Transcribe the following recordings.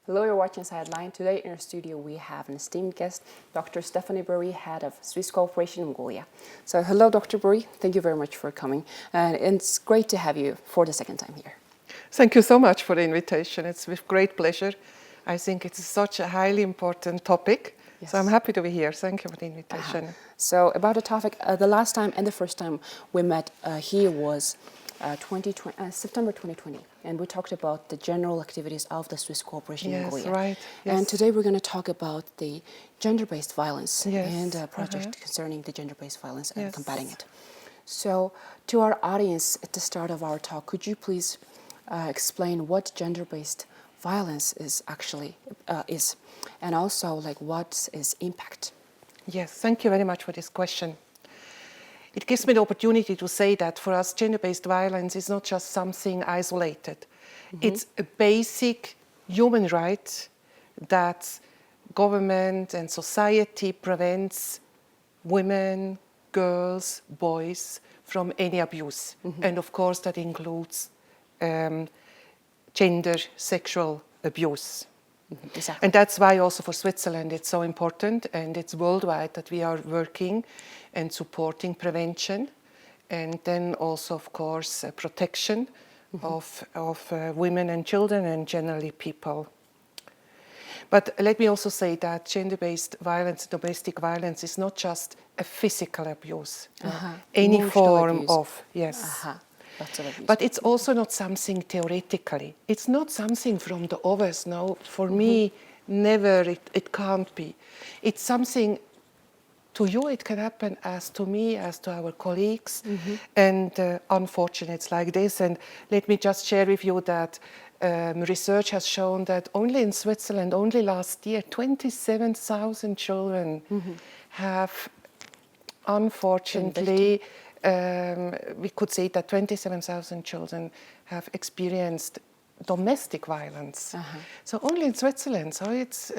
Hello, you're watching Sightline. Today in our studio we have an esteemed guest, Dr. Stephanie Burry, head of Swiss Cooperation in Mongolia. So hello, Dr. Burry. Thank you very much for coming. And it's great to have you for the second time here. Thank you so much for the invitation. It's with great pleasure. I think it's such a highly important topic. Yes. So I'm happy to be here. Thank you for the invitation. So about the topic, the last time and the first time we met here was September 2020, and we talked about the general activities of the Swiss Cooperation in Mongolia. Right. Yes. And today we're going to talk about the gender-based violence yes. and a project concerning the gender-based violence and yes. combating it. So to our audience at the start of our talk, could you please explain what gender-based violence is actually and also like what is impact? Yes, thank you very much for this question. It gives me the opportunity to say that for us, gender-based violence is not just something isolated. Mm-hmm. It's a basic human right that government and society prevents women, girls, boys from any abuse. Mm-hmm. And of course, that includes gender, sexual abuse. Mm-hmm. Exactly. And that's why also for Switzerland it's so important, and it's worldwide that we are working and supporting prevention, and then also, of course, protection of women and children and generally people. But let me also say that gender-based violence, domestic violence, is not just a physical abuse, any form of, yes. But it's also not something theoretically. It's not something from the others. No, for me, never. It can't be. It's something. To you, it can happen as to me, as to our colleagues, and unfortunately, it's like this. And let me just share with you that research has shown that only in Switzerland, only last year, 27,000 children have, unfortunately, we could say that 27,000 children have experienced domestic violence. So only in Switzerland. So it's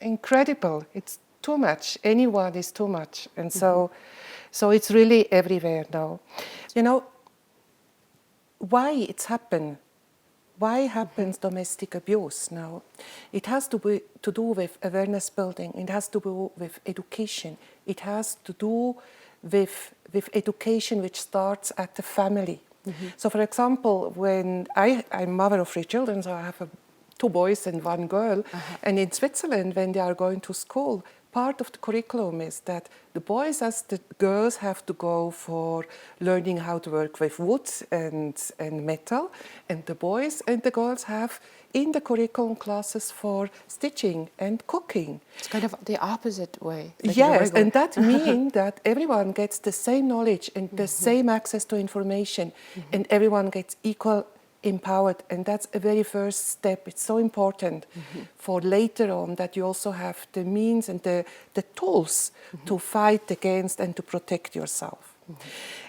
incredible. It's too much. Anyone is too much. And so it's really everywhere now. You know, why it's happened? Why happens domestic abuse now? It has to do with awareness building. It has to do with education. It has to do with education which starts at the family. So for example, when I'm mother of 3 children, so I have 2 boys and 1 girl, and in Switzerland when they are going to school, part of the curriculum is that the boys as the girls have to go for learning how to work with wood and metal, and the boys and the girls have in the curriculum classes for stitching and cooking. It's kind of the opposite way. Yes, and that means that everyone gets the same knowledge and the same access to information, and everyone gets equal empowered, and that's a very first step. It's so important for later on that you also have the means and the tools to fight against and to protect yourself.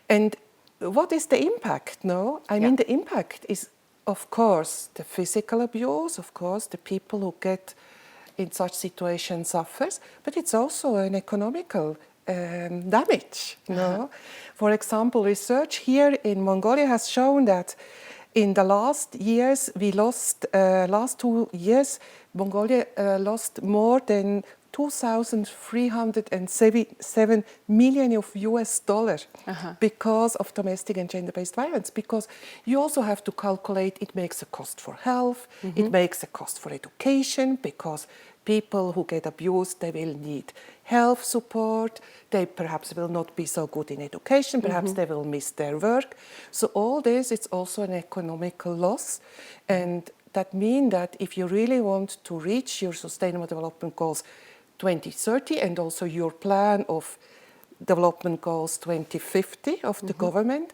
And what is the impact? No, I mean the impact is, of course, the physical abuse. Of course, the people who get in such situations suffers, but it's also an economical damage. No, for example, research here in Mongolia has shown that in the last years, last 2 years, Mongolia lost more than 2,377 million of US dollars because of domestic and gender-based violence. Because you also have to calculate, it makes a cost for health, it makes a cost for education, because people who get abused, they will need health support, they perhaps will not be so good in education, perhaps they will miss their work. So all this, it's also an economical loss. And that means that if you really want to reach your Sustainable Development Goals 2030 and also your plan of Development Goals 2050 of the government,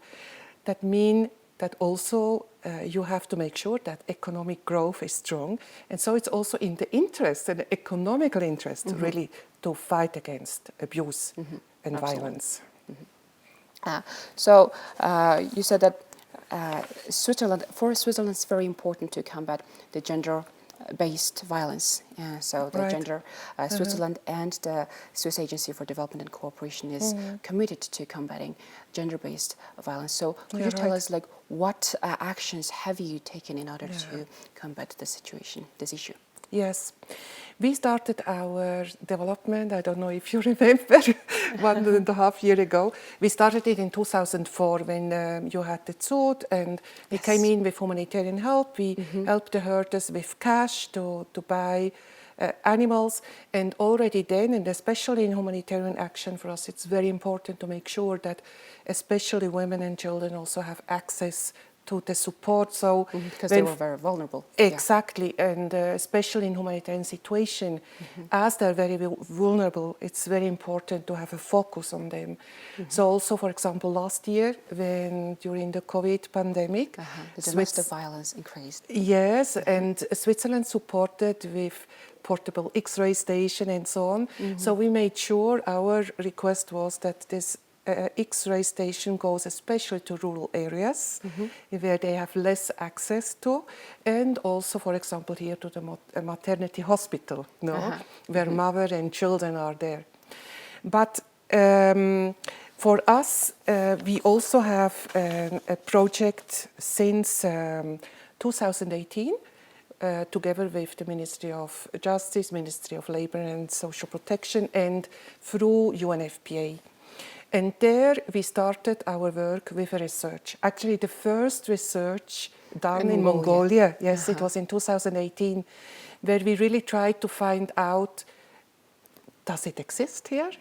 that means that also you have to make sure that economic growth is strong. And so it's also in the interest, and the economical interest, really to fight against abuse and violence. So you said that for Switzerland it's very important to combat the gender-based violence. So the Switzerland and the Swiss Agency for Development and Cooperation is committed to combating gender-based violence. So could you tell us, like, what actions have you taken in order to combat the situation, this issue? Yes. We started our development, I don't know if you remember, 1.5 years ago. We started it in 2004 when you had the Tod, and we came in with humanitarian help. We helped the herders with cash to buy animals, and already then, and especially in humanitarian action for us, it's very important to make sure that especially women and children also have access to the support. So because they were very vulnerable. Exactly, and especially in humanitarian situation, as they're very vulnerable, it's very important to have a focus on them. So also, for example, last year, when during the COVID pandemic, the domestic violence increased. Yes, and Switzerland supported with portable X-ray station and so on. So we made sure, our request was that this X-ray station goes especially to rural areas where they have less access to, and also, for example, here to the maternity hospital, where mother and children are there. But for us, we also have a project since 2018, together with the Ministry of Justice, Ministry of Labour and Social Protection, and through UNFPA. And there we started our work with a research. Actually, the first research done in Mongolia, yes, it was in 2018, where we really tried to find out, does it exist here?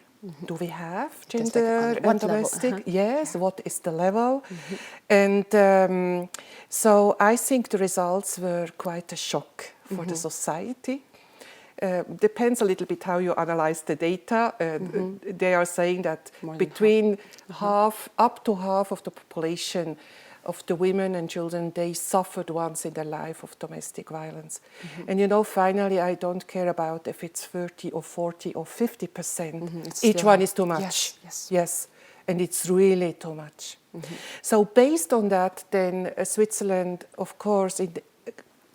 Do we have gender and domestic? Yes, what is the level? And so I think the results were quite a shock for the society. Depends a little bit how you analyze the data. They are saying that between half, up to half of the population of the women and children, they suffered once in their life of domestic violence. And you know, finally, I don't care about if it's 30 or 40 or 50%. Each one is too much. Yes. And it's really too much. So based on that, then Switzerland, of course, in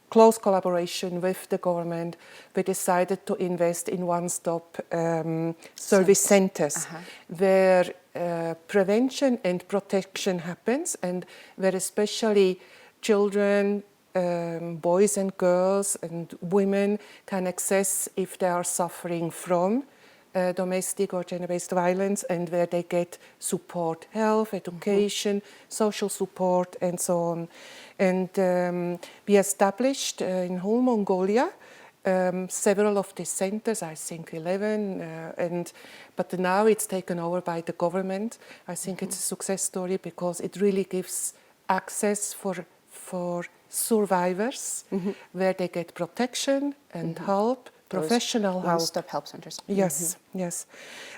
close collaboration with the government, we decided to invest in one-stop service centers where prevention and protection happens, and where especially children, boys and girls and women can access if they are suffering from domestic or gender-based violence, and where they get support, health, education, social support, and so on. And we established in whole Mongolia several of these centers, I think 11, but now it's taken over by the government. I think it's a success story because it really gives access for survivors, where they get protection and help, professional help. One-stop help centers. Yes, yes.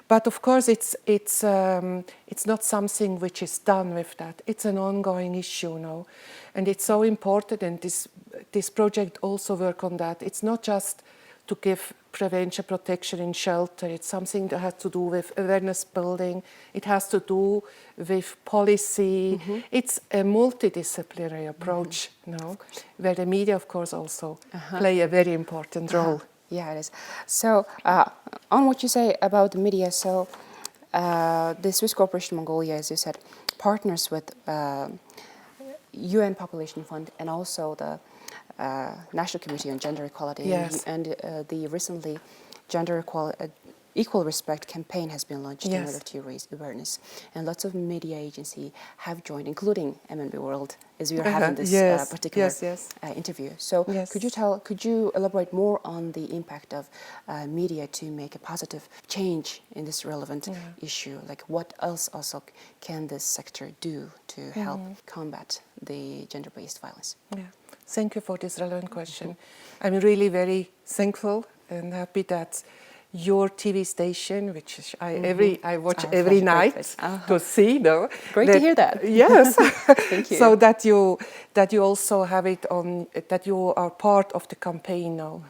But of course, it's not something which is done with that. It's an ongoing issue now, and it's so important. And this project also work on that. It's not just to give prevention, protection, and shelter. It's something that has to do with awareness building. It has to do with policy. It's a multidisciplinary approach now, where the media, of course, also play a very important role. Yeah, it is. So, on what you say about the media, so the Swiss Corporation Mongolia, as you said, partners with UN Population Fund and also the National Committee on Gender Equality, and the recently Gender Equal Respect campaign has been launched in order to raise awareness. And lots of media agencies have joined, including MNB World, as we are having this particular interview. So could you elaborate more on the impact of media to make a positive change in this relevant issue? Like what else also can this sector do to help combat the gender-based violence? Yeah. Thank you for this relevant question. I'm really very thankful and happy that your TV station, which I watch every night to see, no? Great to hear that. Yes. Thank you. So that you also have it on, that you are part of the campaign now.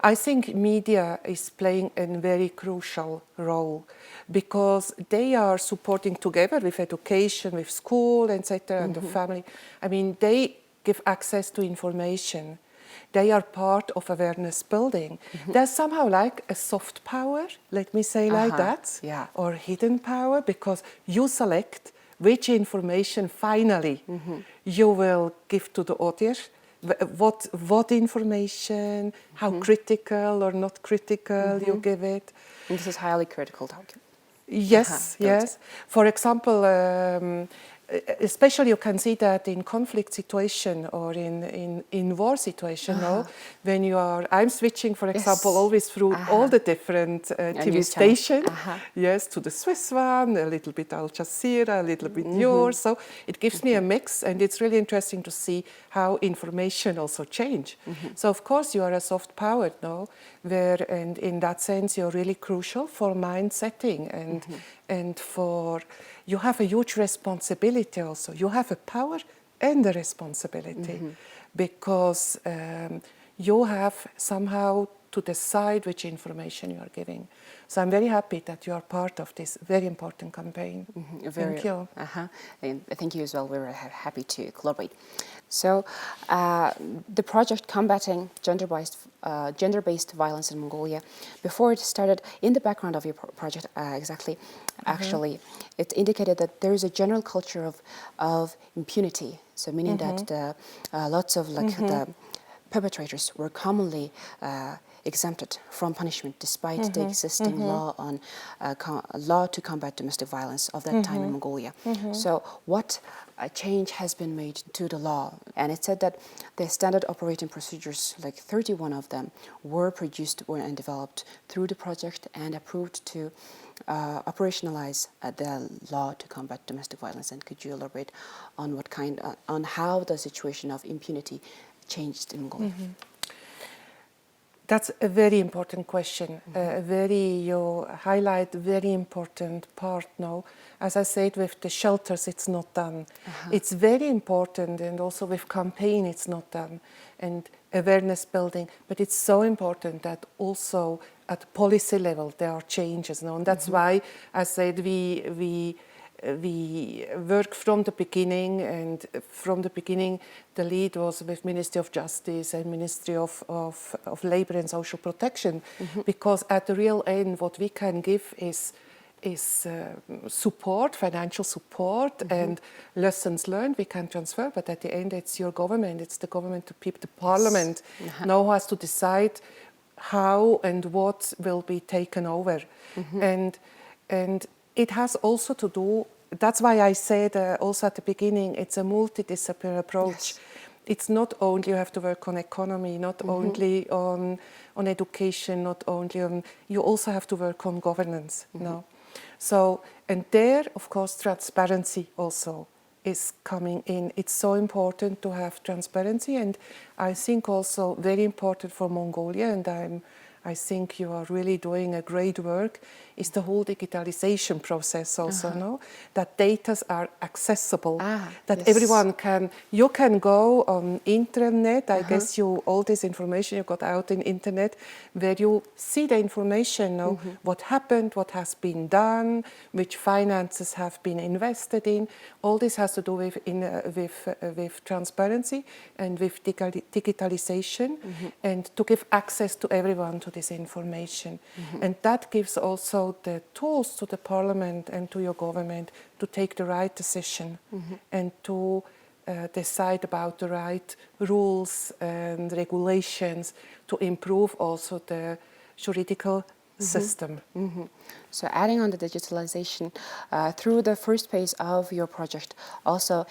I think media is playing a very crucial role because they are supporting together with education, with school, etc., and the family. I mean, they give access to information. They are part of awareness building. There's somehow like a soft power, let me say like that, or hidden power, because you select which information finally you will give to the audience, what information, how critical or not critical you give it. And this is highly critical document. Yes, yes. For example, especially you can see that in conflict situation or in war situation, no? When you are, I'm switching, for example, always through all the different TV stations, yes, to the Swiss one, a little bit Al Jazeera, a little bit yours. So it gives me a mix, and it's really interesting to see how information also change. So of course you are a soft power, no? And in that sense you're really crucial for mind setting and for, you have a huge responsibility also. You have a power and a responsibility because you have somehow to decide which information you are giving. So I'm very happy that you are part of this very important campaign. Thank you. And thank you as well. We were happy to collaborate. So the project combating gender-based violence in Mongolia, before it started, in the background of your project, actually, it indicated that there is a general culture of impunity. So meaning that lots of the perpetrators were commonly exempted from punishment despite the existing law on law to combat domestic violence of that time in Mongolia. So what change has been made to the law? And it said that the standard operating procedures, like 31 of them, were produced and developed through the project and approved to operationalize the law to combat domestic violence. And could you elaborate on what on how the situation of impunity changed in Mongolia? That's a very important question. You highlight a very important part now. As I said, with the shelters, it's not done. It's very important, and also with campaign, it's not done, and awareness building. But it's so important that also at policy level there are changes now, and that's why I said we work from the beginning, and from the beginning the lead was with Ministry of Justice and Ministry of Labour and Social Protection, because at the real end what we can give is support, financial support, and lessons learned we can transfer, but at the end it's your government, it's the government to people, the parliament now has to decide how and what will be taken over. And it has also to do, that's why I said also at the beginning, it's a multidisciplinary approach. It's not only you have to work on economy, not only on education, not only on, you also have to work on governance. No? So, and there, of course, transparency also is coming in. It's so important to have transparency, and I think also very important for Mongolia, and I think you are really doing a great work, is the whole digitalization process also, no? That data are accessible, that everyone can, you can go on internet, I guess you, all this information you got out in internet, where you see the information, no? What happened, what has been done, which finances have been invested in, all this has to do with transparency and with digitalization, and to give access to everyone to this information. And that gives also the tools to the parliament and to your government to take the right decision and to decide about the right rules and regulations to improve also the juridical system. So adding on the digitalization, through the first phase of your project, also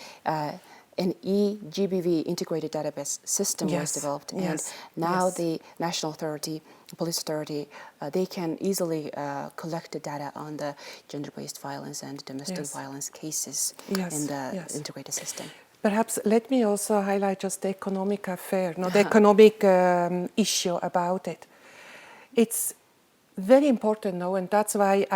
an eGBV integrated database system was developed, and now the national authority, police authority, they can easily collect the data on the gender-based violence and domestic violence cases in the integrated system. Perhaps let me also highlight just the economic affair, not the economic issue about it. It's very important now, and that's why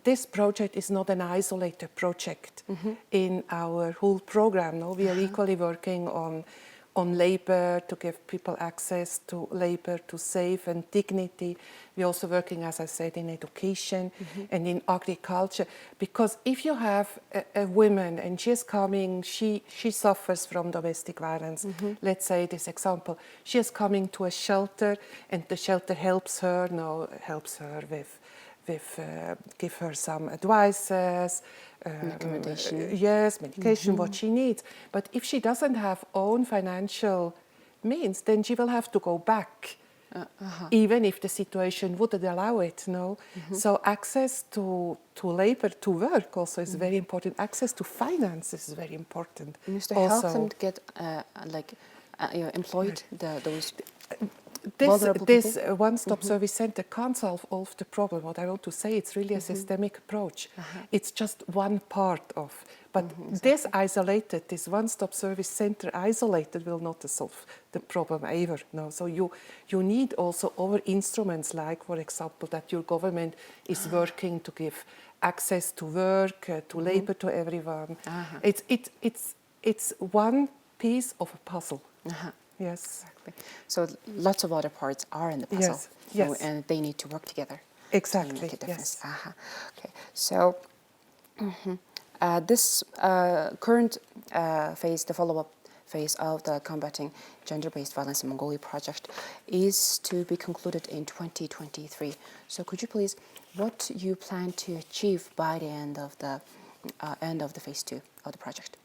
this project is not an isolated project in our whole program. No, we are equally working on labor, to give people access to labor, to safe and dignity. We're also working, as I said, in education and in agriculture. Because if you have a woman and she's coming, she suffers from domestic violence. Let's say this example, she is coming to a shelter, and the shelter helps her with give her some advices, Recommendation. yes, medication, what she needs. But if she doesn't have own financial means, then she will have to go back, even if the situation wouldn't allow it. No, so access to labor, to work also is very important. Access to finance is very important. Means to help them to get employed, those vulnerable This people? one-stop service center can't solve all of the problem. What I want to say, it's really a systemic approach. It's just one part of. But this isolated, this one-stop service center isolated will not solve the problem either. No, so you need also other instruments, like, for example, that your government is working to give access to work, to labor to everyone. It's one piece of a puzzle. Yes. Exactly. So lots of other parts are in the puzzle. Yes. Yes. And they need to work together. Exactly. To make a difference. Yes. Okay. So this current phase, the follow-up phase of the Combating Gender-Based Violence in Mongolia project, is to be concluded in 2023. So could you please, what you plan to achieve by the end of the phase 2 of the project?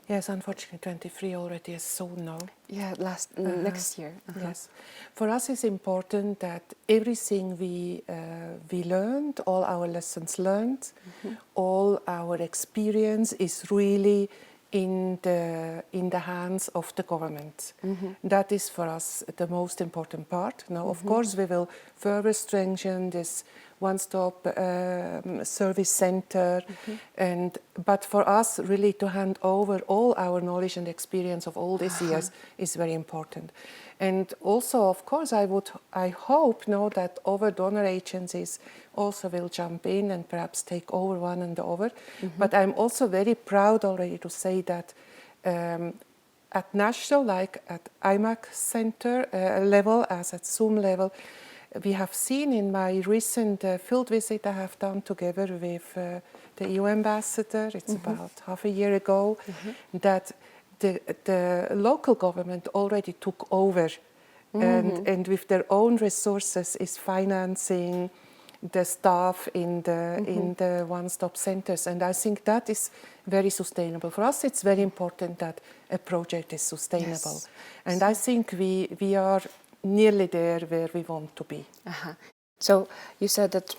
Yes, unfortunately, 23 already is soon now. Yeah, next year. Yes, for us it's important that everything we learned, all our lessons learned, all our experience is really in the hands of the government. That is for us the most important part. Now, of course, we will further strengthen this one-stop service center, but for us really to hand over all our knowledge and experience of all these years is very important. And also, of course, I hope now that other donor agencies also will jump in and perhaps take over one and the other. But I'm also very proud already to say that at national, like at IMAC center level, as at Zoom level, we have seen in my recent field visit I have done together with the EU ambassador, it's about half a year ago, that the local government already took over and with their own resources is financing the staff in the one-stop centers. And I think that is very sustainable. For us, it's very important that a project is sustainable. Yes. And I think we are nearly there where we want to be. So you said that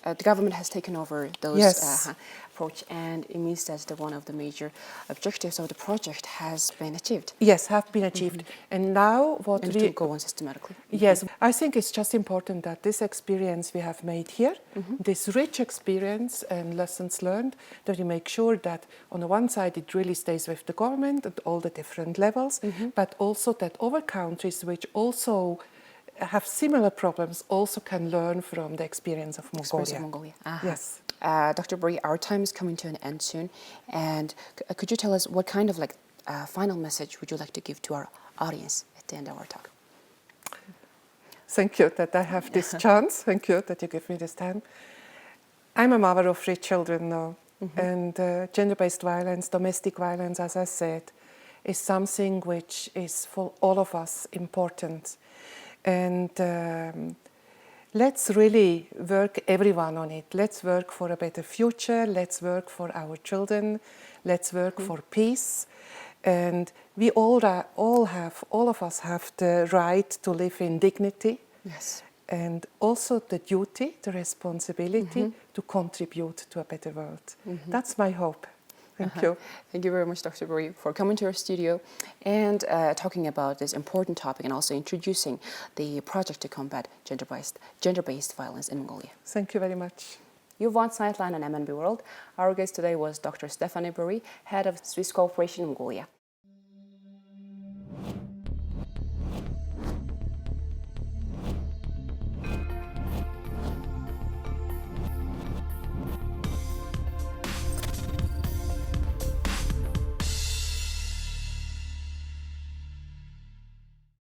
the government has taken over those approach, and it means that one of the major objectives of the project has been achieved. Yes, have been achieved. And now what and to go on systematically. Yes, I think it's just important that this experience we have made here, this rich experience and lessons learned, that we make sure that on the one side it really stays with the government at all the different levels, but also that other countries which also have similar problems also can learn from the experience of Mongolia. Yes. Dr. Buri, our time is coming to an end soon, and could you tell us what kind of final message would you like to give to our audience at the end of our talk? Thank you that I have this chance. Thank you that you give me this time. I'm a mother of 3 children now, and gender-based violence, domestic violence, as I said, is something which is for all of us important. And let's really work everyone on it. Let's work for a better future. Let's work for our children. Let's work for peace. And we all of us have the right to live in dignity. Yes. And also the duty, the responsibility to contribute to a better world. That's my hope. Thank you. Thank you very much, Dr. Buri, for coming to our studio and talking about this important topic and also introducing the project to combat gender-based violence in Mongolia. Thank you very much. You've watched Sightline on MNB World. Our guest today was Dr. Stephanie Buri, head of Swiss Cooperation in Mongolia.